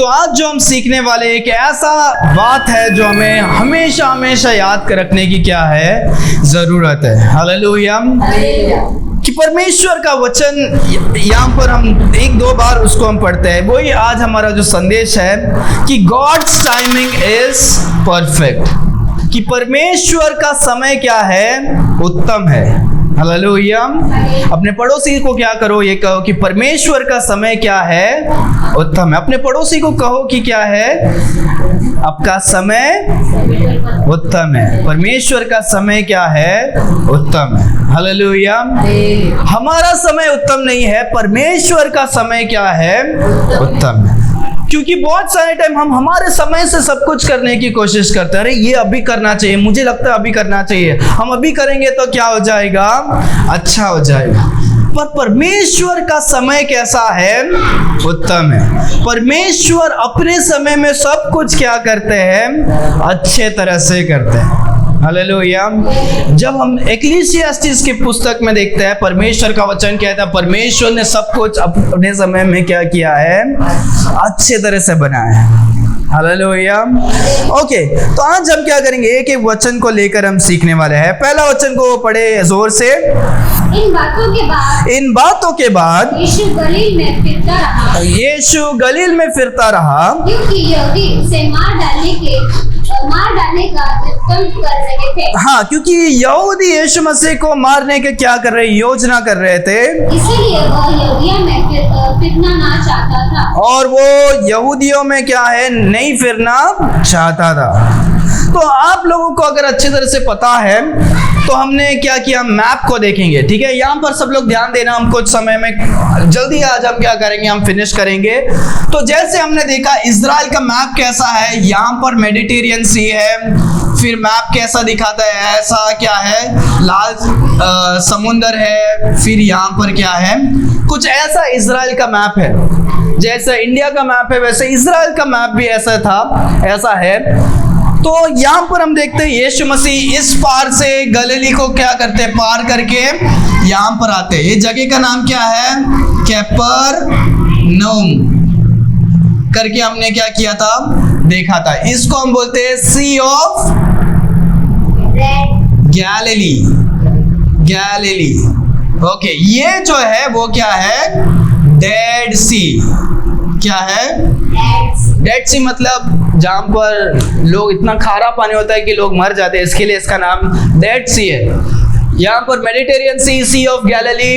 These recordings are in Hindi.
तो आज जो हम सीखने वाले एक ऐसा बात है जो हमें हमेशा हमेशा याद रखने की क्या है, जरूरत है। हालेलुया। कि परमेश्वर का वचन यहाँ पर हम एक दो बार उसको हम पढ़ते हैं, वही आज हमारा जो संदेश है कि गॉड्स टाइमिंग इज परफेक्ट, कि परमेश्वर का समय क्या है, उत्तम है। हालेलुया। अपने पड़ोसी को क्या करो, ये कहो कि परमेश्वर का समय क्या है, उत्तम है। अपने पड़ोसी को कहो कि क्या है, आपका समय उत्तम है, परमेश्वर का समय क्या है, उत्तम है। हालेलुया। हमारा समय उत्तम नहीं है, परमेश्वर का समय क्या है, उत्तम है। क्योंकि बहुत सारे टाइम हम हमारे समय से सब कुछ करने की कोशिश करते हैं, अरे ये अभी करना चाहिए, मुझे लगता है अभी करना चाहिए, हम अभी करेंगे तो क्या हो जाएगा, अच्छा हो जाएगा। पर परमेश्वर का समय कैसा है, उत्तम है। परमेश्वर अपने समय में सब कुछ क्या करते हैं, अच्छे तरह से करते हैं। हालेलुया। जब हम एक्लीसियास्टिस की पुस्तक में देखते हैं, परमेश्वर का वचन कहता है परमेश्वर ने सब कुछ अपने समय में क्या किया है, अच्छे तरह से बनाया है। हालेलुया। ओके, तो आज हम क्या करेंगे, एक एक वचन को लेकर हम सीखने वाले हैं। पहला वचन को पढ़े जोर से। इन बातों के बाद यीशु गलील में फिरता रहा। यीशु गलील में फिरता रहा, क्योंकि यहूदी उसे मार डालने का उत्तम कर रहे थे। हाँ, क्योंकि यहूदी यीशु मसीह को मारने के क्या कर रहे, योजना कर रहे थे। इसीलिए वह यहूदियों में फिरना ना चाहता था। और वो यहूदियों में क्या है, नहीं फिरना चाहता था। तो आप लोगों को अगर अच्छी तरह से पता है तो हमने क्या किया, मैप को देखेंगे। ठीक है, यहाँ पर सब लोग ध्यान देना, हम कुछ समय में जल्दी आज हम क्या करेंगे, हम फिनिश करेंगे। तो जैसे हमने देखा इजराइल का मैप कैसा है, यहाँ पर मेडिटेरियन सी है, फिर मैप कैसा दिखाता है, ऐसा क्या है, लाल समुंदर है, फिर यहाँ पर क्या है, कुछ ऐसा इजराइल का मैप है। जैसे इंडिया का मैप है वैसे इजराइल का मैप भी ऐसा था, ऐसा है। तो यहाँ पर हम देखते हैं यीशु मसीह इस पार से गलीली को क्या करते हैं, पार करके यहाँ पर आते हैं। ये जगह का नाम क्या है, कफरनहूम करके हमने क्या किया था, देखा था। इसको हम बोलते हैं सी ऑफ गैलिली। ओके, ये जो है वो क्या है, डेड सी। क्या है, डेड सी मतलब जहां पर लोग इतना खारा पानी होता है कि लोग मर जाते हैं, इसके लिए इसका नाम डेड सी है। यहाँ पर मेडिटेरियन सी ऑफ गैलिली,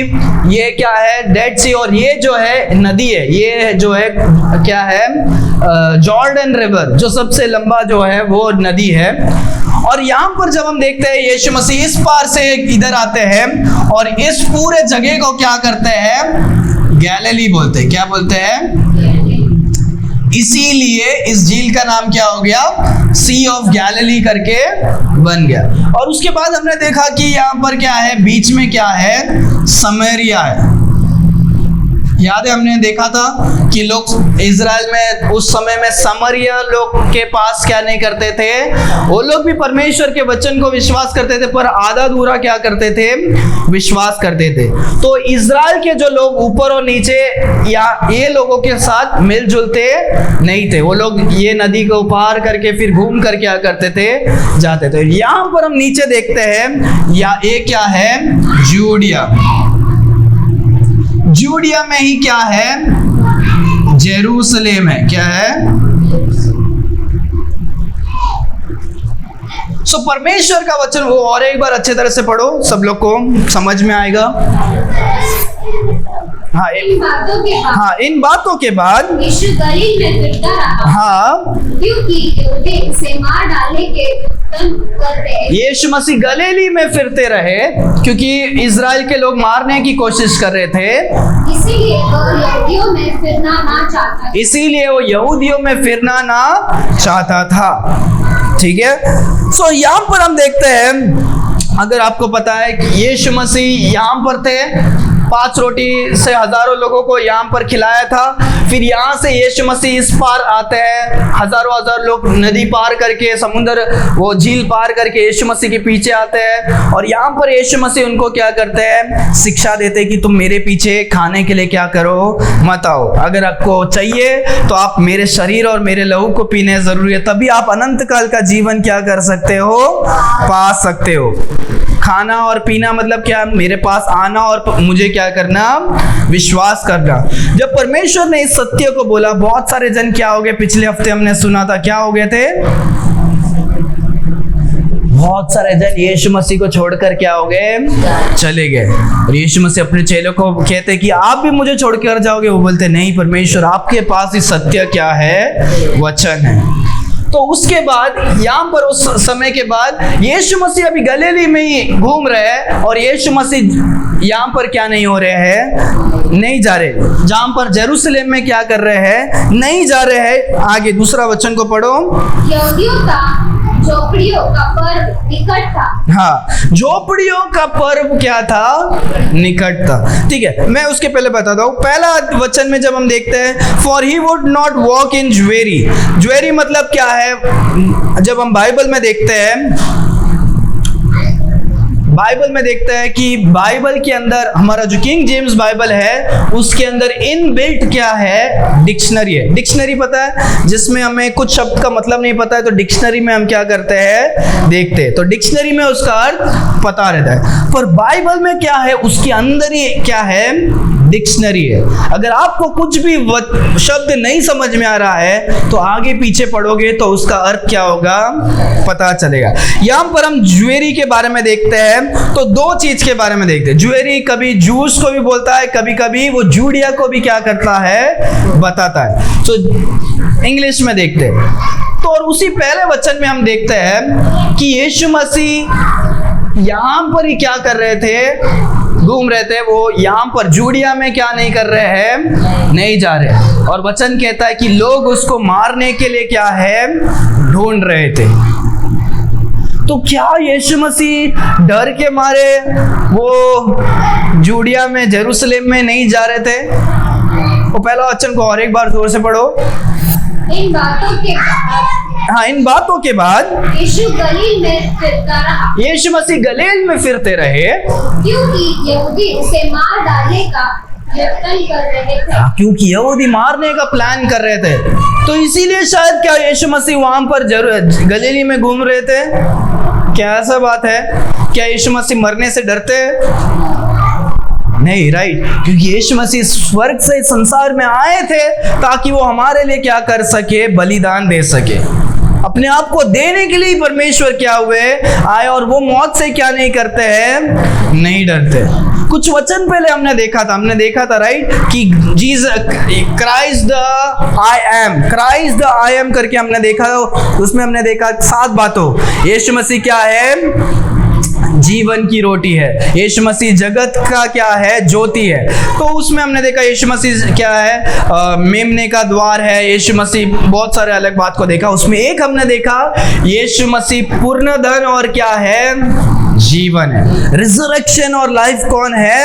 ये क्या है, डेड सी। और ये जो है नदी है, ये जो है क्या है, जॉर्डन रिवर, जो सबसे लंबा जो है वो नदी है। और यहाँ पर जब हम देखते हैं यीशु मसीह इस पार से इधर आते हैं और इस पूरे जगह को क्या करते हैं, गैलिली बोलते हैं। क्या बोलते हैं, इसीलिए इस झील का नाम क्या हो गया, सी ऑफ गैलिली करके बन गया। और उसके बाद हमने देखा कि यहाँ पर क्या है, बीच में क्या है, समरिया है। याद है, हमने देखा था कि लोग इजराइल में उस समय में समरिया लोग के पास क्या नहीं करते थे, वो लोग भी परमेश्वर के वचन को विश्वास करते थे, पर आधा अधूरा क्या करते थे, विश्वास करते थे। तो इजराइल के जो लोग ऊपर और नीचे या ये लोगों के साथ मिलजुलते नहीं थे। वो लोग ये नदी को पार करके फिर घूम कर क्या करते थे, जाते थे। यहाँ पर हम नीचे देखते हैं, या ये क्या है, जूडिया में ही क्या है, जेरूसलेम है। क्या है, सो परमेश्वर का वचन वो और एक बार अच्छे तरह से पढ़ो, सब लोग को समझ में आएगा। हाँ, इन बातों के बाद यीशु गलील में फिरता रहा। हाँ, क्योंकि यहूदी उसे मार डालने के उत्तम कर रहे। यीशु मसीह गलीली में फिरते रहे क्योंकि इजराइल के लोग मारने की कोशिश कर रहे थे, इसीलिए वो यहूदियों में फिरना ना चाहता था। ठीक है, सो यहाँ पर हम देखते हैं, अगर आपको पता है कि यीशु मसीह यहाँ पर थे 5 रोटी से हजारों लोगों को यहाँ पर खिलाया था। फिर यहाँ से यीशु मसीह इस पार आते हैं, हजार लोग नदी पार करके, समुद्र वो झील पार करके यीशु मसीह के पीछे आते हैं। और यहाँ पर यीशु मसीह उनको क्या करते हैं, शिक्षा देते हैं कि तुम मेरे पीछे खाने के लिए क्या करो, मत आओ। अगर आपको चाहिए तो आप मेरे शरीर और मेरे लहू को पीने जरूरी है, तभी आप अनंत काल का जीवन क्या कर सकते हो, पा सकते हो। खाना और पीना मतलब क्या, मेरे पास आना और मुझे क्या करना, विश्वास करना। जब परमेश्वर ने इस सत्य को बोला, बहुत सारे जन क्या हो गए, पिछले हफ्ते हमने सुना था, क्या हो गए थे, बहुत सारे जन यीशु मसीह को छोड़कर क्या हो गए, चले गए। और यीशु मसीह अपने चेलों को कहते कि आप भी मुझे छोड़कर जाओगे। वो बोलते नहीं परमेश्वर, आपके पास ही सत्य क्या है, वचन है। तो उसके बाद यहाँ पर उस समय के बाद यीशु मसीह अभी गलीली में ही घूम रहे हैं, और यीशु मसीह यहाँ पर क्या नहीं हो रहे हैं, नहीं जा रहे। जहाँ पर जेरूसलेम में क्या कर रहे हैं, नहीं जा रहे हैं। आगे दूसरा वचन को पढ़ो। यहूदियों का झोपड़ियों का पर्व निकट था। हाँ, झोपड़ियों का पर्व क्या था, निकट था। ठीक है, मैं उसके पहले बताता हूँ। पहला वचन में जब हम देखते हैं, for he would not walk in jewry. Jewry मतलब क्या है, जब हम बाइबल में देखते हैं, बाइबल में देखते हैं कि बाइबल के अंदर, हमारा जो किंग जेम्स बाइबल है उसके अंदर इन बिल्ट क्या है, डिक्शनरी है। डिक्शनरी पता है, जिसमें हमें कुछ शब्द का मतलब नहीं पता है तो डिक्शनरी में हम क्या करते हैं, देखते हैं, तो डिक्शनरी में उसका अर्थ पता रहता है। पर बाइबल में क्या है, उसके अंदर ही क्या है, डिक्शनरी है। अगर आपको कुछ भी शब्द नहीं समझ में आ रहा है तो आगे पीछे पढ़ोगे तो उसका अर्थ क्या होगा, पता चलेगा। यहाँ पर हम ज्वेरी के बारे में देखते हैं, तो दो चीज के बारे में देखते हैं। ज्वेरी कभी जूस को भी बोलता है, कभी कभी वो जूडिया को भी क्या करता है, बताता है। तो इंग्लिश में देखते हैं, तो और उसी पहले वचन में हम देखते हैं कि यीशु मसीह यहाँ पर ही क्या कर रहे थे, घूम रहे थे। वो यहाँ पर जूडिया में क्या नहीं कर रहे हैं, नहीं जा रहे। और वचन कहता है कि लोग उसको मारने के लिए क्या है, ढूंढ रहे थे। तो क्या यीशु मसीह डर के मारे वो जूडिया में, जेरूसलेम में नहीं जा रहे थे? वो पहला वचन को और एक बार जोर से पढ़ो। इन बातों के बाद, हाँ, इन बातों के बाद यीशु गलील में फिरता रहा, यीशु मसीह गलील में फिरते रहे, क्योंकि यहूदी उसे मार डालने का यत्न कर रहे थे। क्योंकि यहूदी मारने का प्लान कर रहे थे, तो इसीलिए शायद क्या यीशु मसीह वहां पर गलीली में घूम रहे थे। क्या ऐसा बात है? क्या यीशु मसीह मरने से डरते हैं? नहीं, राइट, क्योंकि यीशु मसीह स्वर्ग से संसार में आए थे ताकि वो हमारे लिए क्या कर सके, बलिदान दे सके। अपने आप को देने के लिए परमेश्वर क्या हुए, आए, और वो मौत से क्या नहीं करते हैं, नहीं डरते। कुछ वचन पहले हमने देखा था राइट, कि Jesus Christ the I am करके हमने देखा। उसमें हमने देखा 7 बातों। यीशु मसीह क्या है, जीवन की रोटी है। यीशु मसीह जगत का क्या है, ज्योति है। तो उसमें हमने देखा यीशु मसीह क्या है, मेमने का द्वार है। यीशु मसीह बहुत सारे अलग बात को देखा। उसमें एक हमने देखा यीशु मसीह पूर्ण धन और क्या है, जीवन है। रिजरेक्शन और लाइफ कौन है,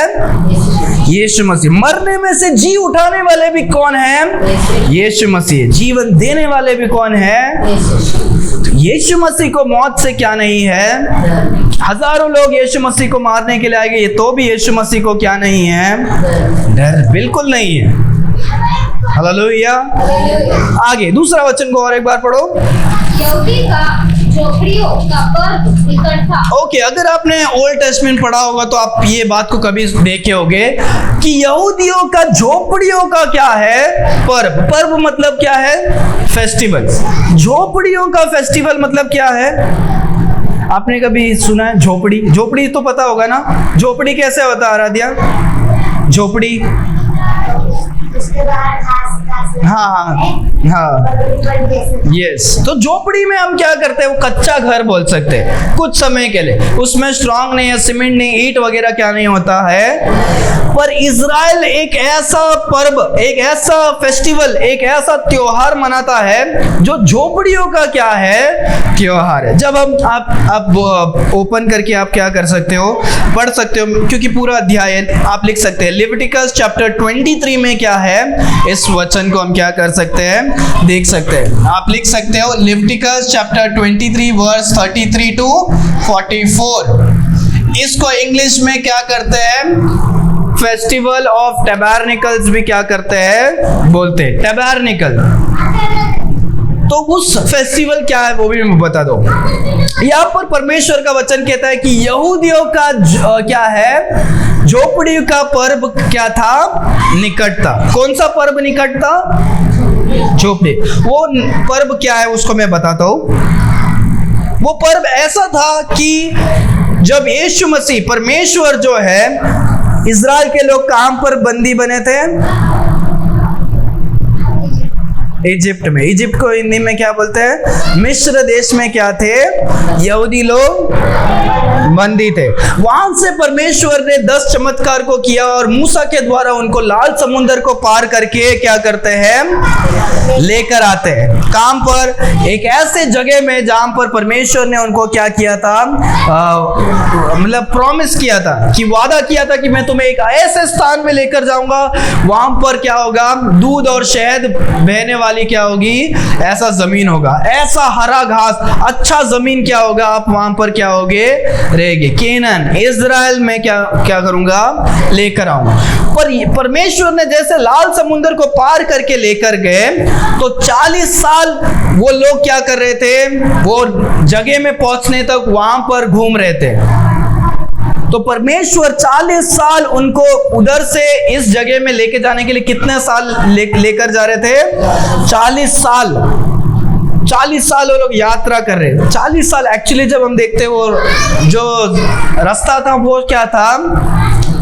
यीशु मसीह। मरने में से जी उठाने वाले भी कौन है, यीशु मसीह। जीवन देने वाले भी कौन है, यीशु मसीह को मौत से क्या नहीं है। हजारों लोग यीशु मसीह को मारने के लिए आएंगे, तो भी यीशु मसीह को क्या नहीं है, डर बिल्कुल नहीं है। हालेलुया। आगे दूसरा वचन को और एक बार पढ़ो। यहूदी का झोपड़ियों का पर्व निकट था। ओके, अगर आपने ओल्ड टेस्टमेंट पढ़ा होगा तो आप ये बात को कभी देखे होंगे कि यहूदियों का झोपड़ियों का क्या है, पर्व। पर्व मतलब क्या है, फेस्टिवल। झोपड़ियों का फेस्टिवल मतलब क्या है, आपने कभी सुना है झोपड़ी? झोपड़ी तो पता होगा ना, झोपड़ी कैसे होता है आराध्या? झोपड़ी उसके बाद घास हाँ हाँ यस। तो झोपड़ी में हम क्या करते हैं, वो कच्चा घर बोल सकते हैं कुछ समय के लिए, उसमें स्ट्रांग नहीं है, सीमेंट नहीं, ईंट वगैरह क्या नहीं होता है। पर इज़राइल एक ऐसा पर्व, एक ऐसा फेस्टिवल, एक ऐसा त्योहार मनाता है जो झोपड़ियों का क्या है, त्योहार है। जब हम आप ओपन करके आप क्या कर सकते हो, पढ़ सकते हो, क्योंकि पूरा अध्याय आप लिख सकते हैं। लेविटिकस चैप्टर 23 में क्या है, इस वचन को हम क्या कर सकते हैं, देख सकते हैं। आप लिख सकते हो लेविटिकस चैप्टर 23 वर्स 33 टू 44। इसको इंग्लिश में क्या करते हैं, फेस्टिवल ऑफ टैबरनेकल्स भी क्या करते हैं, बोलते हैं टैबरनेकल। तो उस फेस्टिवल क्या है वो भी मैं बता दो। यहाँ पर परमेश्वर का वचन कहता है कि यहूदियों का क्या है, झोपड़ी का पर्व क्या था, निकट था। कौन सा पर्व निकट था, झोपड़ी। वो पर्व क्या है उसको मैं बताता हूँ। वो पर्व ऐसा था कि जब यीशु मसीह, परमेश्वर जो है, इज़राइल के लोग कहां पर बंदी बने थे, इजिप्ट में। इजिप्ट को हिंदी में क्या बोलते हैं, मिस्र देश में क्या थे, यहूदी लोग बंदी थे। वहां से परमेश्वर ने 10 चमत्कार को किया और मूसा के द्वारा उनको लाल समुद्र को पार करके क्या करते हैं, लेकर आते हैं। काम पर एक ऐसे जगह में जहां पर परमेश्वर ने उनको क्या किया था, मतलब प्रॉमिस किया था, कि वादा किया था कि मैं तुम्हें एक ऐसे स्थान में लेकर जाऊंगा, वहां पर क्या होगा, दूध और शहद बहने वाली क्या होगी, ऐसा जमीन होगा, ऐसा हरा घास, अच्छा जमीन क्या होगा, आप वहां पर क्या होगे, रहेंगे। केनान, इज़राइल में क्या क्या करूंगा, लेकर आऊंगा। पर परमेश्वर ने जैसे लाल समुद्र को पार करके लेकर गए, तो 40 साल वो लोग क्या कर रहे थे, वो जगह में पहुंचने तक वहां पर घूम रहे थे। तो परमेश्वर 40 साल उनको उधर से इस जगह में लेके जाने के लिए कितने साल लेकर जा रहे थे, 40 साल। 40 साल वो लोग यात्रा कर रहे हैं। 40 साल एक्चुअली जब हम देखते हैं, वो जो रास्ता था वो क्या था,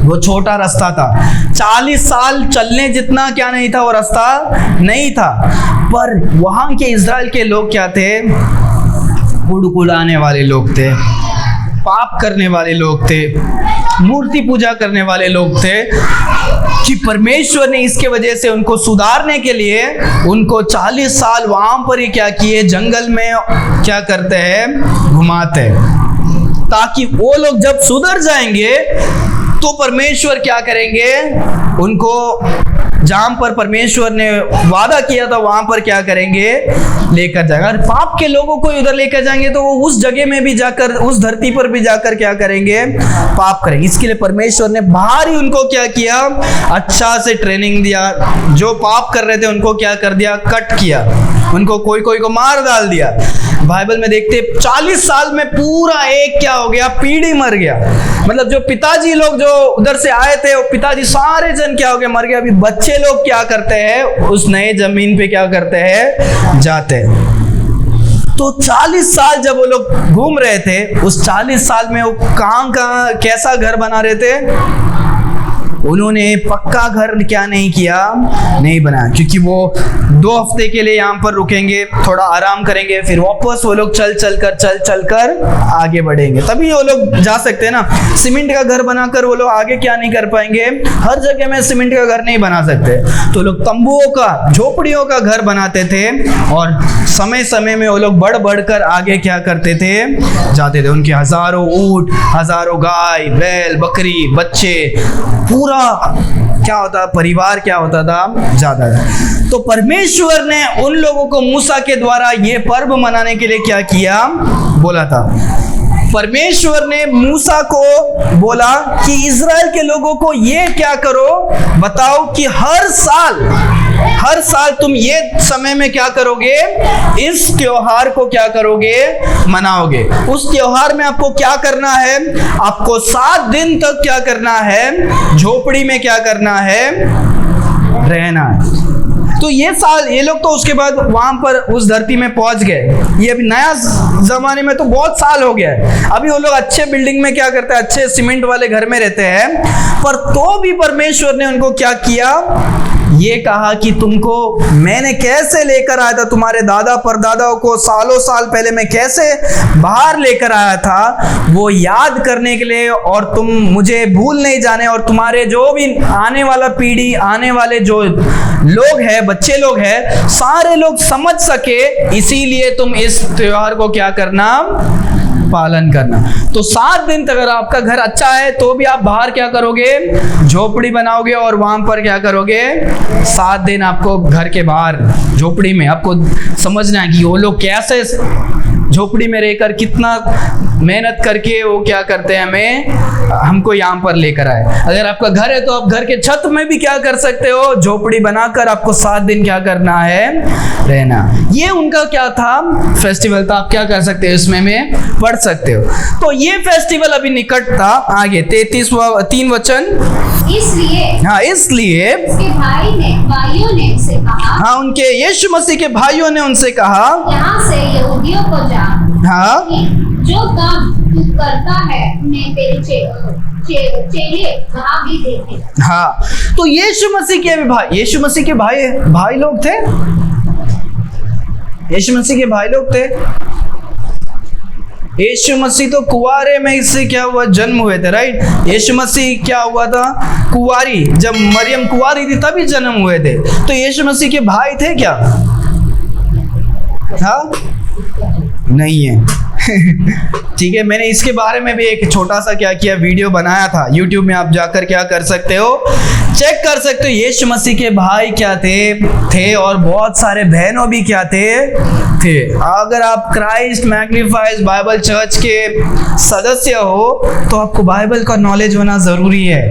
वो छोटा रास्ता था। 40 साल चलने जितना क्या नहीं था, वो रास्ता नहीं था। पर वहां के इज़राइल के लोग क्या थे, कुड़कुड़ाने वाले लोग थे, पाप करने वाले लोग थे, मूर्ति पूजा करने वाले लोग थे, कि परमेश्वर ने इसके वजह से उनको सुधारने के लिए उनको 40 साल वहां पर ही क्या किए, जंगल में क्या करते हैं, घुमाते हैं, ताकि वो लोग जब सुधर जाएंगे तो परमेश्वर क्या करेंगे, उनको जहां पर परमेश्वर ने वादा किया था वहां पर क्या करेंगे, लेकर जाएंगे। और पाप के लोगों को इधर लेकर जाएंगे तो वो उस जगह में भी जाकर, उस धरती पर भी जाकर क्या करेंगे, पाप करेंगे। इसके लिए परमेश्वर ने बाहर ही उनको क्या किया, अच्छा से ट्रेनिंग दिया। जो पाप कर रहे थे उनको क्या कर दिया, कट किया, उनको कोई कोई को मार डाल दिया। बाइबल में देखते 40 साल में पूरा एक क्या हो गया, पीढ़ी मर गया। मतलब जो पिताजी लोग जो उधर से आए थे, वो पिताजी सारे जन क्या हो गए, मर गए। अभी बच्चे लोग क्या करते हैं, उस नए जमीन पे क्या करते हैं, जाते हैं। तो 40 साल जब वो लोग घूम रहे थे, उस 40 साल में वो कहां कैसा घर बना रहे थे, उन्होंने पक्का घर क्या नहीं किया, नहीं बनाया, क्योंकि वो 2 हफ्ते के लिए यहाँ पर रुकेंगे, थोड़ा आराम करेंगे, फिर वापस वो लोग चल चल कर आगे बढ़ेंगे, तभी वो लोग जा सकते हैं ना। सीमेंट का घर बनाकर वो लोग आगे क्या नहीं कर पाएंगे, हर जगह में सीमेंट का घर नहीं बना सकते। तो लोग तंबुओं का, झोपड़ियों का घर बनाते थे, और समय समय में वो लोग बढ़ बढ़कर आगे क्या करते थे, जाते थे। उनके हजारों ऊंट, हजारों गाय, बैल, बकरी, बच्चे, पूरा क्या होता, परिवार क्या होता था, जाता था। तो परमेश्वर ने उन लोगों को मूसा के द्वारा ये पर्व मनाने के लिए क्या किया, बोला था। परमेश्वर ने मूसा को बोला कि इज़राइल के लोगों को ये क्या करो, बताओ कि हर साल तुम ये समय में क्या करोगे, इस त्योहार को क्या करोगे, मनाओगे। उस त्योहार में आपको क्या करना है, आपको 7 दिन तक क्या करना है, झोपड़ी में क्या करना है, रहना है। तो ये लोग तो उसके बाद वहां पर उस धरती में पहुंच गए। ये अभी नया जमाने में तो बहुत साल हो गया है, अभी वो लोग अच्छे बिल्डिंग में क्या करते हैं, अच्छे सीमेंट वाले घर में रहते हैं। पर तो भी परमेश्वर ने उनको क्या किया, ये कहा कि तुमको मैंने कैसे लेकर आया था, तुम्हारे दादा परदादाओं को सालों साल पहले मैं कैसे बाहर लेकर आया था, वो याद करने के लिए, और तुम मुझे भूल नहीं जाने, और तुम्हारे जो भी आने वाला पीढ़ी, आने वाले जो लोग हैं, बच्चे लोग हैं, सारे लोग समझ सके, इसीलिए तुम इस त्योहार को क्या करना, पालन करना। तो 7 दिन तक अगर आपका घर अच्छा है तो भी आप बाहर क्या करोगे, झोपड़ी बनाओगे, और वहां पर क्या करोगे, 7 दिन आपको घर के बाहर झोपड़ी में आपको समझना है कि वो लोग कैसे झोपड़ी में रहकर कितना मेहनत करके वो क्या करते हैं, हमको यहाँ पर लेकर आए। अगर आपका घर है तो आप घर के छत में भी क्या कर सकते हो, झोपड़ी बनाकर आपको 7 दिन क्या करना है, रहना। ये उनका क्या था, फेस्टिवल था। आप क्या कर सकते हो, इसमें में पढ़ सकते हो। तो ये फेस्टिवल अभी निकट था। आगे 3 वचन। इसलिए हाँ, इसलिए उसके भाइयों ने उनसे कहा, हाँ, उनके यीशु मसीह के भाइयों ने उनसे कहा, यहाँ से यहूदियों को जा, हाँ, कि जो काम तू करता है उन्हें तेरे चेले वहाँ भी देखे। हाँ, तो यीशु मसीह के भाई, यीशु मसीह के भाई लोग थे, यीशु मसीह के भाई लोग थे। यीशु मसीह तो कुंवारे में इससे क्या हुआ, जन्म हुए थे, राइट। यीशु मसीह क्या हुआ था, कुंवारी, जब मरियम कुंवारी थी तभी जन्म हुए थे। तो यीशु मसीह के भाई थे क्या? हाँ, नहीं है। ठीक है, मैंने इसके बारे में भी एक छोटा सा क्या किया, वीडियो बनाया था YouTube में, आप जाकर क्या कर सकते हो, चेक कर सकते हो। यीशु मसीह के भाई क्या थे और बहुत सारे बहनों भी क्या थे। अगर आप क्राइस्ट मैग्निफाइज बाइबल चर्च के सदस्य हो तो आपको बाइबल का नॉलेज होना जरूरी है।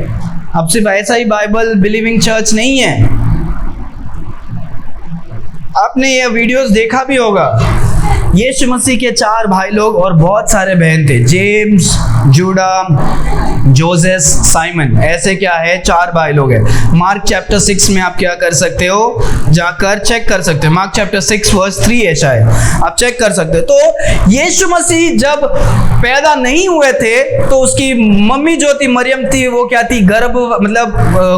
अब सिर्फ ऐसा ही बाइबल बिलीविंग चर्च नहीं है। आपने ये वीडियोस देखा भी होगा। यीशु मसीह के 4 भाई लोग और बहुत सारे बहन थे, जेम्स, जूडा, जोसेफ, साइमन, ऐसे क्या है 4 भाई लोग हैं। मार्क चैप्टर 6 में आप क्या कर सकते हो, जाकर चेक कर सकते हो। मार्क चैप्टर 6 वर्स 3 ऐसा है, आप चेक कर सकते हो। तो यीशु मसीह जब पैदा नहीं हुए थे तो उसकी मम्मी जो थी मरियम थी, वो क्या थी, गर्भ मतलब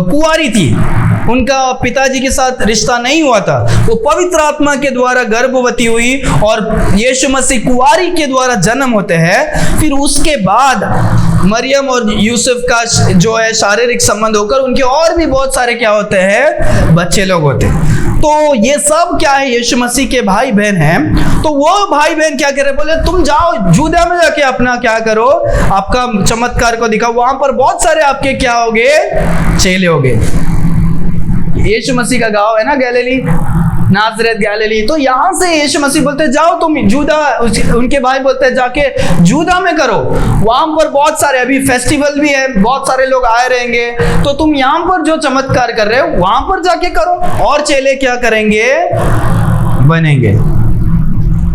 कुंवारी थी, उनका पिताजी के साथ रिश्ता नहीं हुआ था। वो पवित्र आत्मा के द्वारा गर्भवती हुई और यीशु मसीह कुंवारी के द्वारा जन्म होते हैं। फिर उसके बाद मरियम और यूसुफ का जो है शारीरिक संबंध होकर उनके और भी बहुत सारे क्या होते हैं, बच्चे लोग होते हैं। तो ये सब क्या है, यीशु मसीह के भाई बहन हैं। तो वो भाई बहन क्या कर रहे, बोले तुम जाओ जूदा में जाके अपना क्या करो, आपका चमत्कार को दिखाओ, वहां पर बहुत सारे आपके क्या होंगे, चेले होंगे। यीशु मसीह का गांव है ना गैलीली, नाजरेत गैलीली। तो यहाँ से यीशु मसीह बोलते जाओ तुम जूदा, उनके भाई बोलते हैं जाके जूदा में करो, वहां पर बहुत सारे अभी फेस्टिवल भी है, बहुत सारे लोग आए रहेंगे, तो तुम यहाँ पर जो चमत्कार कर रहे हो वहां पर जाके करो, और चेले क्या करेंगे, बनेंगे।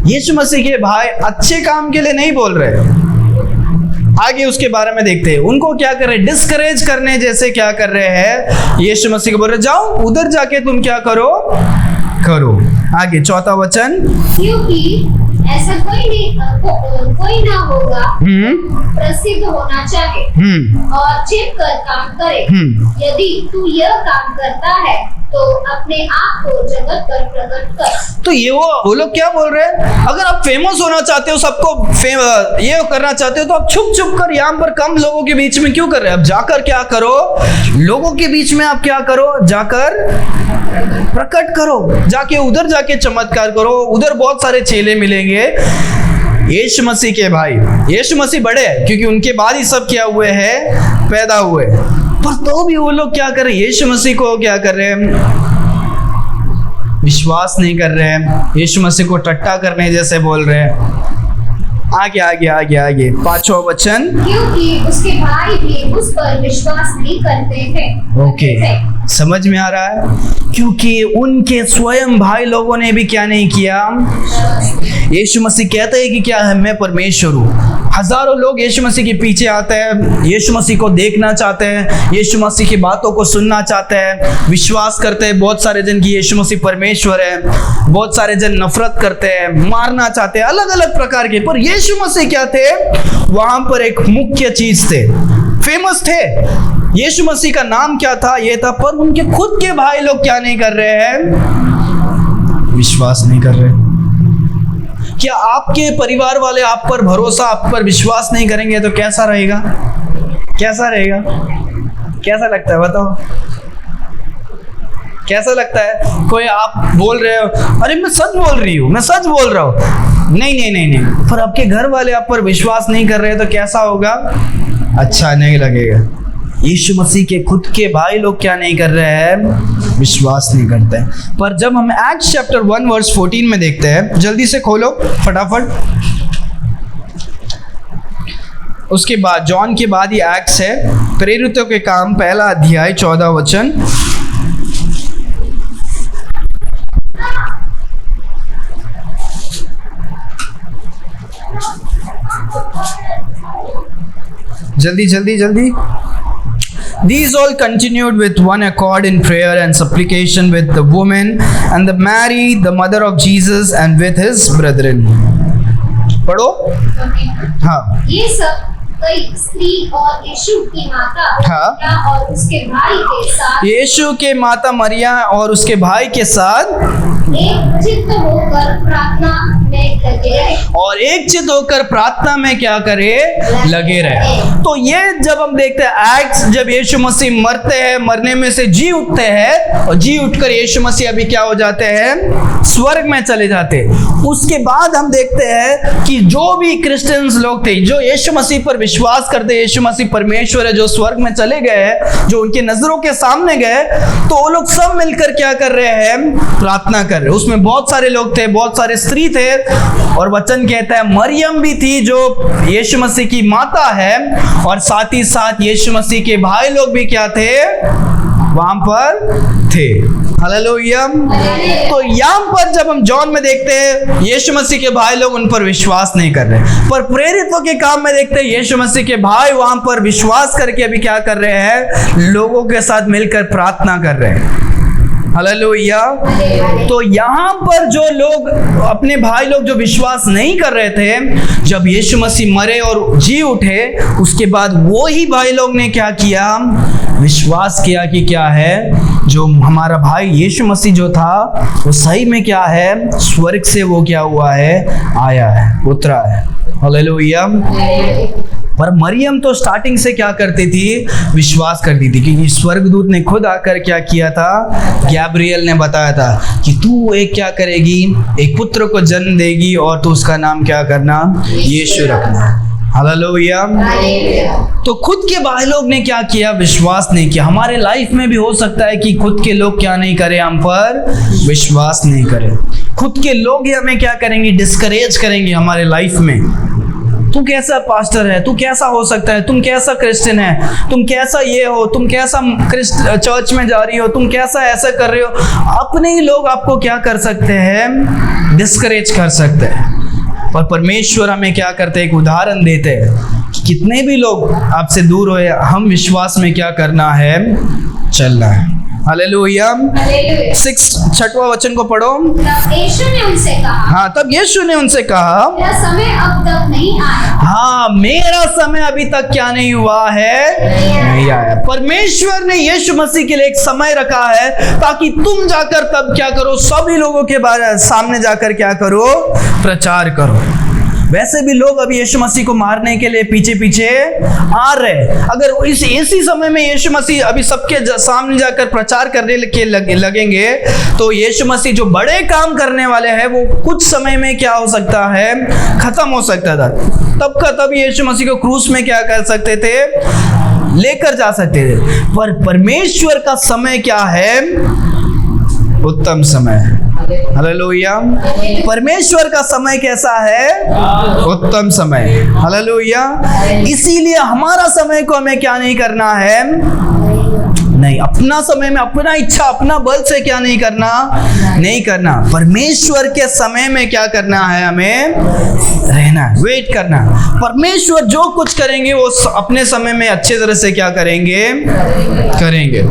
यीशु मसीह के भाई अच्छे काम के लिए नहीं बोल रहे। आगे उसके बारे में देखते हैं, उनको क्या कर रहे, डिस्करेज करने जैसे क्या कर रहे हैं। यीशु मसीह को बोल रहे जाओ उधर जाके तुम क्या करो। आगे 4था वचन, क्योंकि ऐसा कोई ना होगा प्रसिद्ध होना चाहे और छिप कर काम करे। यदि तू यह काम करता है तो अपने आप को जगत पर प्रकट कर। तो ये वो लोग क्या बोल रहे हैं, अगर आप फेमस होना चाहते हो, सबको ये करना चाहते हो, तो आप छुप छुप कर यहाँ पर कम लोगों के बीच में क्यों कर रहे हैं। अब जाकर क्या करो, लोगों के बीच में आप क्या करो, जाकर प्रकट करो, जाके उधर जाके चमत्कार करो, उधर बहुत सारे चेले मिलेंगे। यीशु मसीह के भाई, यीशु मसीह बड़े हैं क्योंकि उनके बाद ही सब क्या हुए हैं, पैदा हुए। पर तो भी वो लोग क्या कर रहे हैं, यीशु मसीह को क्या कर रहे हैं, विश्वास नहीं कर रहे हैं, यीशु मसीह को टट्टा करने जैसे बोल रहे हैं। आगे आगे आगे आगे 5वां वचन, क्योंकि उसके भाई भी उस पर विश्वास नहीं करते थे। ओके, समझ में आ रहा है, क्योंकि उनके स्वयं भाई लोगों ने भी क्या नहीं किया। यीशु मसीह कहते हैं कि क्या है, मैं परमेश्वर हूँ। हजारों लोग यीशु मसीह के पीछे आते हैं, यीशु मसीह को देखना चाहते हैं, यीशु मसीह की बातों को सुनना चाहते हैं, विश्वास करते हैं बहुत सारे जन की यीशु मसीह परमेश्वर है। बहुत सारे जन नफरत करते हैं, मारना चाहते हैं, अलग अलग प्रकार के। पर यीशु मसीह क्या थे, वहां पर एक मुख्य चीज थे, फेमस थे। यीशु मसीह का नाम क्या था? ये था। पर उनके खुद के भाई लोग क्या नहीं कर रहे हैं? विश्वास नहीं कर रहे। क्या आपके परिवार वाले आप पर भरोसा, आप पर विश्वास नहीं करेंगे तो कैसा रहेगा? कैसा रहेगा? कैसा लगता है बताओ? कैसा लगता है? कोई आप बोल रहे हो, अरे मैं सच बोल रही हूँ, मैं सच बोल रहा हूँ, नहीं नहीं नहीं नहीं, पर आपके घर वाले आप पर विश्वास नहीं कर रहे तो कैसा होगा? अच्छा नहीं लगेगा। यीशु मसीह के खुद के भाई लोग क्या नहीं कर रहे हैं? विश्वास नहीं करते हैं। पर जब हम एक्ट्स चैप्टर 1 वर्स 14 में देखते हैं, जल्दी से खोलो फटाफट। उसके बाद जॉन के बाद ही एक्ट्स है, प्रेरितों के काम पहला अध्याय 14 वचन। जल्दी जल्दी जल्दी। These all continued with one accord in prayer and supplication with the woman and the Mary, the mother of Jesus, and with his brethren. पढ़ो। हाँ। ये सब कई स्त्री और यीशु की माता हाँ। और उसके भाई के साथ, यीशु के माता मरिया और उसके भाई के साथ एक चित्त होकर प्रार्थना में लगे रहे। और एक चित्त होकर प्रार्थना में क्या करे? लगे रहे। तो ये जब हम देखते हैं एक्ट्स, जब यीशु मसीह मरते हैं, मरने में से जी उठते हैं, और जी उठकर यीशु मसीह अभी क्या हो जाते हैं? स्वर्ग में चले जाते हैं। उसके बाद हम देखते हैं कि जो भी क्रिश्चियंस लोग थे, जो यीशु मसीह पर विश्वास करते, यीशु मसीह परमेश्वर है, जो स्वर्ग में चले गए, जो उनके नजरों के सामने गए, तो वो लोग सब मिलकर क्या कर रहे हैं? प्रार्थना कर रहे। उसमें बहुत सारे लोग थे, बहुत सारे स्त्री थे, और वचन कहता है मरियम भी थी जो यीशु मसीह की माता है, और साथ ही साथ यीशु मसीह के भाई लोग भी क्या थे? वहां पर थे। हालेलुया। तो यहाँ पर जब हम जॉन में देखते हैं यीशु मसीह के भाई लोग उन पर विश्वास नहीं कर रहे, पर प्रेरितों के काम में देखते हैं यीशु मसीह के भाई वहां पर विश्वास करके अभी क्या कर रहे हैं? लोगों के साथ मिलकर प्रार्थना कर रहे हैं। हालेलुया। तो यहाँ पर जो लोग, अपने भाई लोग जो विश्वास नहीं कर रहे थे, जब यीशु मसीह मरे और जी उठे, उसके बाद वो ही भाई लोग ने क्या किया? विश्वास किया कि क्या है, जो हमारा भाई यीशु मसीह जो था वो सही में क्या है? स्वर्ग से वो क्या हुआ है? आया है, उतरा है। हालेलुया। पर मरियम तो स्टार्टिंग से क्या करती थी? विश्वास करती थी, क्योंकि स्वर्गदूत ने खुद आकर क्या किया था? गैब्रियल ने बताया था कि तू एक क्या करेगी? एक पुत्र को जन्म देगी, और तो उसका नाम क्या करना? यीशु रखना। हालेलुया। तो खुद के भाई लोग ने क्या किया? विश्वास नहीं किया। हमारे लाइफ में भी हो सकता है कि खुद के लोग क्या नहीं करें? हम पर विश्वास नहीं करें। खुद के लोग ही हमें क्या करेंगे? डिस्करेज करेंगे हमारे लाइफ में। तू कैसा पास्टर है? तू कैसा हो सकता है? तुम कैसा क्रिश्चियन है? तुम कैसा ये हो? तुम कैसा चर्च में जा रही हो? तुम कैसा ऐसा कर रहे हो? अपने ही लोग आपको क्या कर सकते हैं? डिस्करेज कर सकते हैं। पर परमेश्वर हमें क्या करते हैं? एक उदाहरण देते हैं कि कितने भी लोग आपसे दूर हुए, हम विश्वास में क्या करना है? चलना है। हालेलुया। 6वां वचन को पढ़ो। तब यीशु ने उनसे कहा, हाँ, तब यीशु ने उनसे कहा, मेरा समय अब तक नहीं आया। हाँ, मेरा समय अभी तक क्या नहीं हुआ है? नहीं आया। परमेश्वर ने यीशु मसीह के लिए एक समय रखा है, ताकि तुम जाकर तब क्या करो? सभी लोगों के सामने जाकर क्या करो? प्रचार करो। वैसे भी लोग अभी यीशु मसीह को मारने के लिए पीछे पीछे आ रहे। अगर इसी समय में यीशु मसीह अभी सबके सामने जाकर प्रचार करने के लगेंगे, तो यीशु मसीह जो बड़े काम करने वाले हैं वो कुछ समय में क्या हो सकता है? खत्म हो सकता था। तब का तब यीशु मसीह को क्रूस में क्या कर सकते थे? लेकर जा सकते थे। पर परमेश्वर का समय क्या है? उत्तम समय। हालेलुया। परमेश्वर का समय कैसा है? उत्तम समय। हालेलुया। इसीलिए हमारा समय को हमें क्या नहीं करना है? नहीं, अपना समय में अपना इच्छा, अपना बल से क्या नहीं करना? नहीं करना। परमेश्वर के समय में क्या करना है? हमें रहना है, वेट करना। परमेश्वर जो कुछ करेंगे वो अपने समय में अच्छे तरह से क्या करेंगे? करेंगे।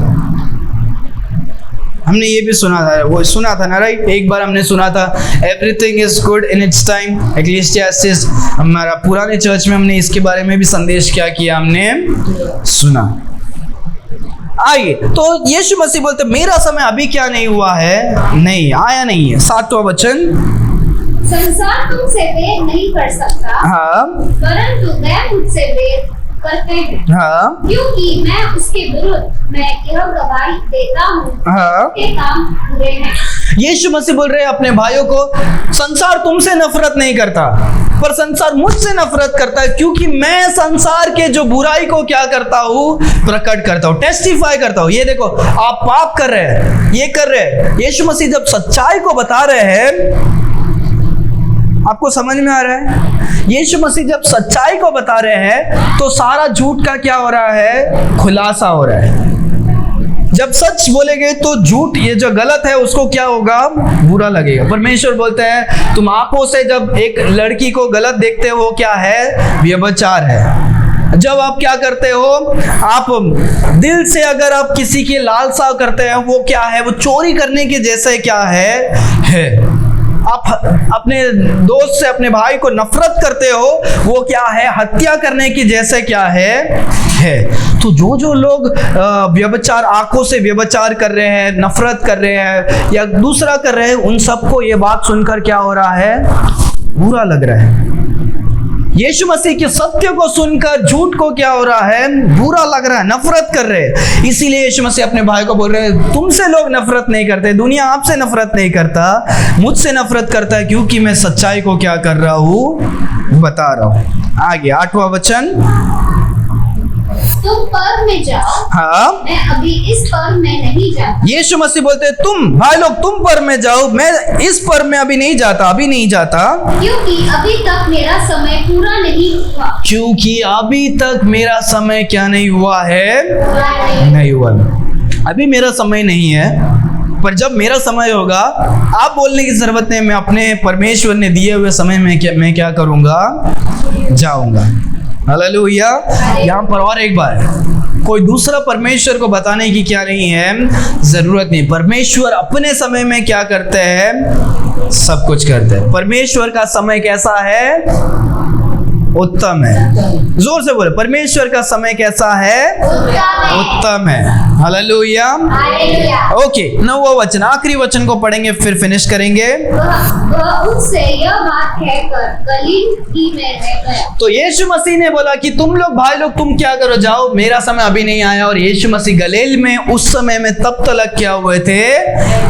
हमने ये भी सुना था ना, राइट? एक बार हमने सुना था everything is good in its time. Ecclesiastes, हमारा पुराने चर्च में हमने इसके बारे में भी संदेश क्या किया? हमने सुना। आइए, तो यीशु मसीह बोलते मेरा समय अभी क्या नहीं हुआ है, नहीं आया नहीं है। 7वां वचन, संसार तुमसे वेर नहीं कर सकता, हाँ परंतु मैं मुझसे वेर करते हैं, हाँ क्योंकि मैं उसके विरुद्ध मैं यह गवाही देता हूँ, हाँ। के काम बुरे हैं। यीशु मसीह बोल रहे हैं अपने भाइयों को, संसार तुमसे नफरत नहीं करता, पर संसार मुझसे नफरत करता है, क्योंकि मैं संसार के जो बुराई को क्या करता हूँ, प्रकट करता हूँ, टेस्टिफाई करता हूँ। ये देखो आप पाप कर रहे हैं, ये कर रहे हैं। यीशु मसीह जब सच्चाई को बता रहे हैं, आपको समझ में आ रहा है? यीशु मसीह जब सच्चाई को बता रहे हैं तो सारा झूठ का क्या हो रहा है, खुलासा हो रहा है। जब सच बोलेंगे तो झूठ, ये जो गलत है उसको क्या होगा, बुरा लगेगा। परमेश्वर बोलते हैं तुम आंखों से जब एक लड़की को गलत देखते हो, क्या है, व्यभिचार है। जब आप क्या करते हो, आप दिल से अगर आप किसी की लालसा करते हैं, वो क्या है, वो चोरी करने के जैसे क्या है। आप अपने दोस्त से, अपने भाई को नफरत करते हो, वो क्या है, हत्या करने की जैसे क्या है। तो जो लोग व्यभिचार, आंखों से व्यभिचार कर रहे हैं, नफरत कर रहे हैं या दूसरा कर रहे हैं, उन सबको ये बात सुनकर क्या हो रहा है, बुरा लग रहा है। यीशु मसीह के सत्य को सुनकर झूठ को क्या हो रहा है, बुरा लग रहा है, नफरत कर रहे हैं। इसीलिए यीशु मसीह अपने भाई को बोल रहे हैं तुमसे लोग नफरत नहीं करते, दुनिया आपसे नफरत नहीं करता, मुझसे नफरत करता है, क्योंकि मैं सच्चाई को क्या कर रहा हूँ, बता रहा हूँ। आगे 8वां वचन, तुम पर्व में जाओ, हाँ मैं अभी इस पर्व में नहीं जाता। यीशु मसीह बोलते हैं तुम भाई लोग तुम पर्व में जाओ, मैं इस पर्व में अभी नहीं जाता, क्योंकि अभी तक मेरा समय पूरा नहीं हुआ। क्योंकि अभी तक मेरा समय क्या नहीं हुआ है, नहीं हुआ, अभी मेरा समय नहीं है। पर जब मेरा समय होगा, आप बोलने की जरूरत नहीं, मैं अपने परमेश्वर ने दिए हुए समय में मैं क्या करूंगा, जाऊंगा। हालेलुया। यहाँ पर और एक बार, कोई दूसरा परमेश्वर को बताने की क्या नहीं है, जरूरत नहीं। परमेश्वर अपने समय में क्या करते हैं, सब कुछ करते हैं। परमेश्वर का समय कैसा है, उत्तम है। जोर से बोले, परमेश्वर का समय कैसा है, उत्तम है। हालेलुया। ओके, 9वां वचन, आखिरी वचन को पढ़ेंगे फिर फिनिश करेंगे। वह उनसे यह बात कहकर गलील की में रह गया। तो यीशु मसीह ने बोला कि तुम लोग भाई लोग तुम क्या करो, जाओ, मेरा समय अभी नहीं आया। और यीशु मसीह गलील में उस समय में तब तक क्या हुए थे,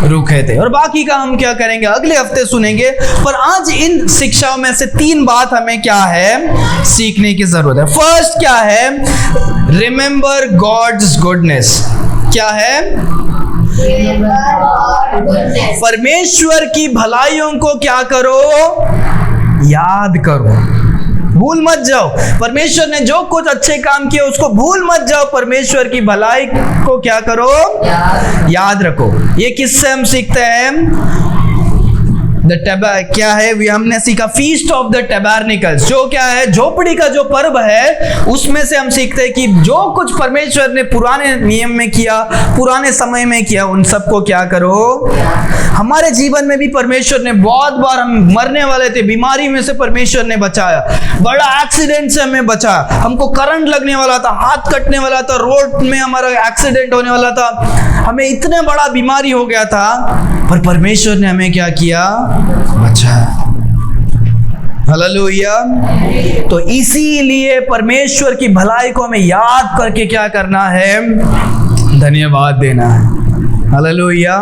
रुके थे। और बाकी का हम क्या करेंगे, अगले हफ्ते सुनेंगे। पर आज इन शिक्षाओं में से 3 बात हमें क्या है, सीखने की जरूरत है। फर्स्ट क्या है, रिमेंबर गॉड्स गुडनेस। क्या है, परमेश्वर की भलाइयों को क्या करो, याद करो, भूल मत जाओ। परमेश्वर ने जो कुछ अच्छे काम किए उसको भूल मत जाओ। परमेश्वर की भलाई को क्या करो, याद रखो। ये किससे हम सीखते हैं, क्या है, हमने सीखा फीस्ट ऑफ द टैबरनेकल्स, जो क्या है, झोपड़ी का जो पर्व है, उसमें से हम सीखते हैं कि जो कुछ परमेश्वर ने पुराने नियम में किया, पुराने समय में किया, उन सबको क्या करो। हमारे जीवन में भी परमेश्वर ने बहुत बार, हम मरने वाले थे, बीमारी में से परमेश्वर ने बचाया, बड़ा एक्सीडेंट से हमें बचाया, हमको करंट लगने वाला था, हाथ कटने वाला था, रोड में हमारा एक्सीडेंट होने वाला था, हमें इतने बड़ा बीमारी हो गया था, पर परमेश्वर ने हमें क्या किया, बचाया। हालेलुया। तो इसीलिए परमेश्वर की भलाई को हमें याद करके क्या करना है, धन्यवाद देना है। हालेलुया।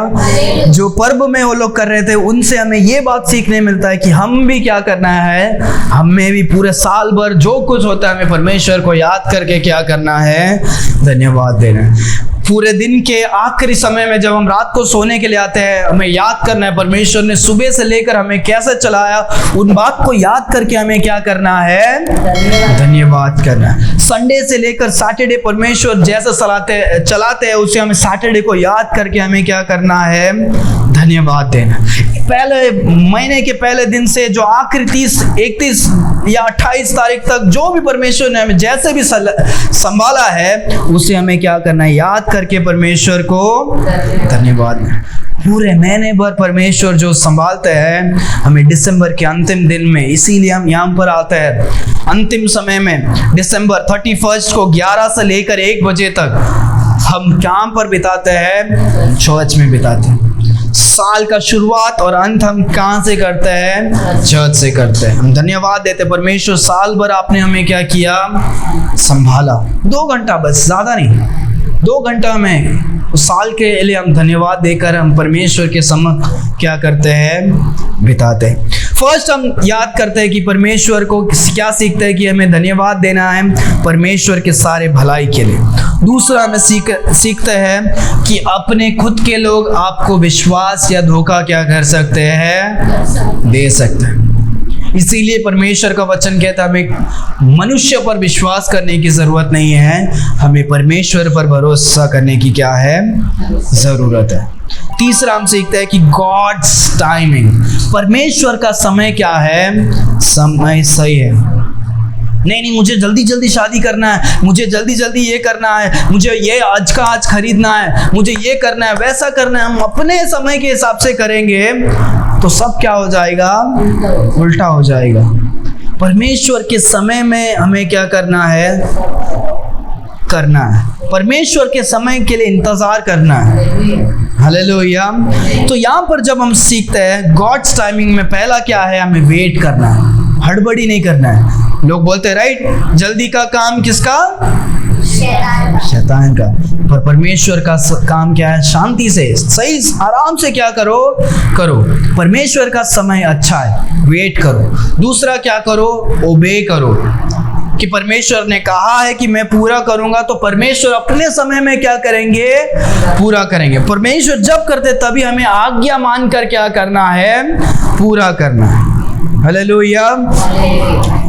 जो पर्व में वो लोग कर रहे थे, उनसे हमें ये बात सीखने मिलता है कि हम भी क्या करना है, हमें भी पूरे साल भर जो कुछ होता है, हमें परमेश्वर को याद करके क्या करना है, धन्यवाद देना है। पूरे दिन के आखिरी समय में जब हम रात को सोने के लिए आते हैं, हमें याद करना है परमेश्वर ने सुबह से लेकर हमें कैसे चलाया, उन बात को याद करके हमें क्या करना है, धन्यवाद करना है। संडे से लेकर सैटरडे परमेश्वर जैसे चलाते हैं, उसे हमें सैटरडे को याद करके हमें क्या करना है, धन्यवाद देना। पहले महीने के पहले दिन से जो आखिरी 30, 31 या 28 तारीख तक जो भी परमेश्वर ने हमें जैसे भी संभाला है, उसे हमें क्या करना है, याद करके परमेश्वर को धन्यवाद देना। पूरे महीने भर परमेश्वर जो संभालते हैं हमें दिसंबर के अंतिम दिन में, इसीलिए हम यहाँ पर आते हैं अंतिम समय में, दिसंबर 31 को 11 से लेकर 1 बजे तक हम कहाँ पर बिताते हैं? चर्च में बिताते हैं। साल का शुरुआत और अंत हम कहाँ से करते हैं? चर्च से करते हैं। हम धन्यवाद देते हैं परमेश्वर, साल भर आपने हमें क्या किया? संभाला। 2 घंटा बस, ज़्यादा नहीं, 2 घंटा में उस साल के लिए हम धन्यवाद देकर हम परमेश्वर के समक्ष क्या करते हैं? बिताते हैं। फर्स्ट हम याद करते हैं कि परमेश्वर को क्या सीखते हैं कि हमें धन्यवाद देना है परमेश्वर के सारे भलाई के लिए। दूसरा हमें सीखते हैं कि अपने खुद के लोग आपको विश्वास या धोखा क्या कर सकते हैं? दे सकते हैं। इसीलिए परमेश्वर का वचन कहता है हमें मनुष्य पर विश्वास करने की ज़रूरत नहीं है, हमें परमेश्वर पर भरोसा करने की क्या है? ज़रूरत है। तीसरा हम सीखते हैं कि गॉड्स टाइमिंग, परमेश्वर का समय क्या है? समय सही है। नहीं, मुझे जल्दी जल्दी शादी करना है, मुझे जल्दी जल्दी ये करना है, मुझे ये आज का आज खरीदना है, मुझे ये करना है, वैसा करना है। हम अपने समय के हिसाब से करेंगे तो सब क्या हो जाएगा? उल्टा हो जाएगा। परमेश्वर के समय में हमें क्या करना है? परमेश्वर के समय के लिए इंतजार करना है। हालेलुया। तो यहाँ पर जब हम सीखते हैं गॉड्स टाइमिंग में, पहला क्या है? हमें वेट करना है, हड़बड़ी नहीं करना है। लोग बोलते हैं राइट, जल्दी का काम किसका? शैतान का। पर परमेश्वर का काम क्या है? शांति से, सही, आराम से क्या करो? परमेश्वर का समय अच्छा है, वेट करो। दूसरा क्या करो? ओबे करो, कि परमेश्वर ने कहा है कि मैं पूरा करूंगा, तो परमेश्वर अपने समय में क्या करेंगे? पूरा करेंगे। परमेश्वर जब करते तभी हमें आज्ञा मानकर क्या करना है? पूरा करना है। हालेलुया।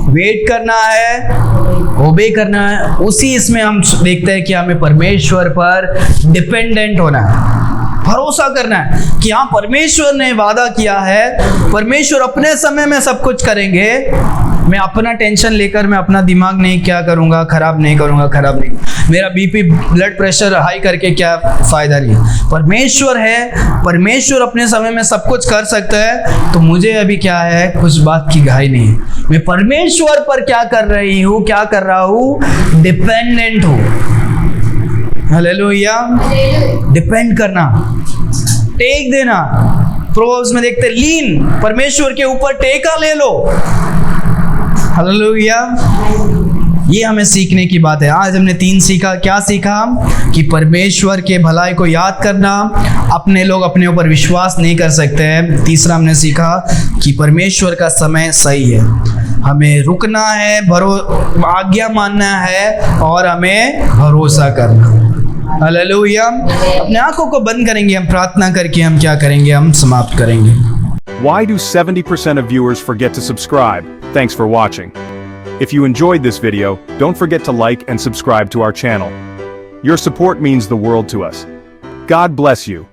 वेट करना है, ओबे करना है। उसी इसमें हम देखते हैं कि हमें परमेश्वर पर डिपेंडेंट होना है, भरोसा करना है कि हाँ परमेश्वर ने वादा किया है, परमेश्वर अपने समय में सब कुछ करेंगे। मैं अपना टेंशन लेकर मैं अपना दिमाग नहीं क्या करूँगा? खराब नहीं। मेरा बीपी ब्लड प्रेशर हाई करके क्या फ़ायदा नहीं। परमेश्वर है, परमेश्वर अपने समय में सब कुछ कर सकता है, तो मुझे अभी क्या है? कुछ बात की घाई नहीं है। मैं परमेश्वर पर क्या कर रहा हूँ? डिपेंडेंट हूँ। हालेलुया। डिपेंड करना, टेक देना। प्रोवर्ब्स में देखते लीन, परमेश्वर के ऊपर टेका ले लो। हालेलुया। ये हमें सीखने की बात है। आज हमने 3 सीखा। क्या सीखा? कि परमेश्वर के भलाई को याद करना, अपने लोग अपने ऊपर विश्वास नहीं कर सकते हैं। तीसरा हमने सीखा कि परमेश्वर का समय सही है, हमें रुकना है, आज्ञा मानना है और हमें भरोसा करना। हालेलुया। अपने आंखों को बंद करेंगे, हम प्रार्थना करके हम क्या करेंगे? हम समाप्त करेंगे। Why do 70% of viewers forget to subscribe? Thanks for watching. If you enjoyed this video, don't forget to like and subscribe to our channel. Your support means the world to us. God bless you.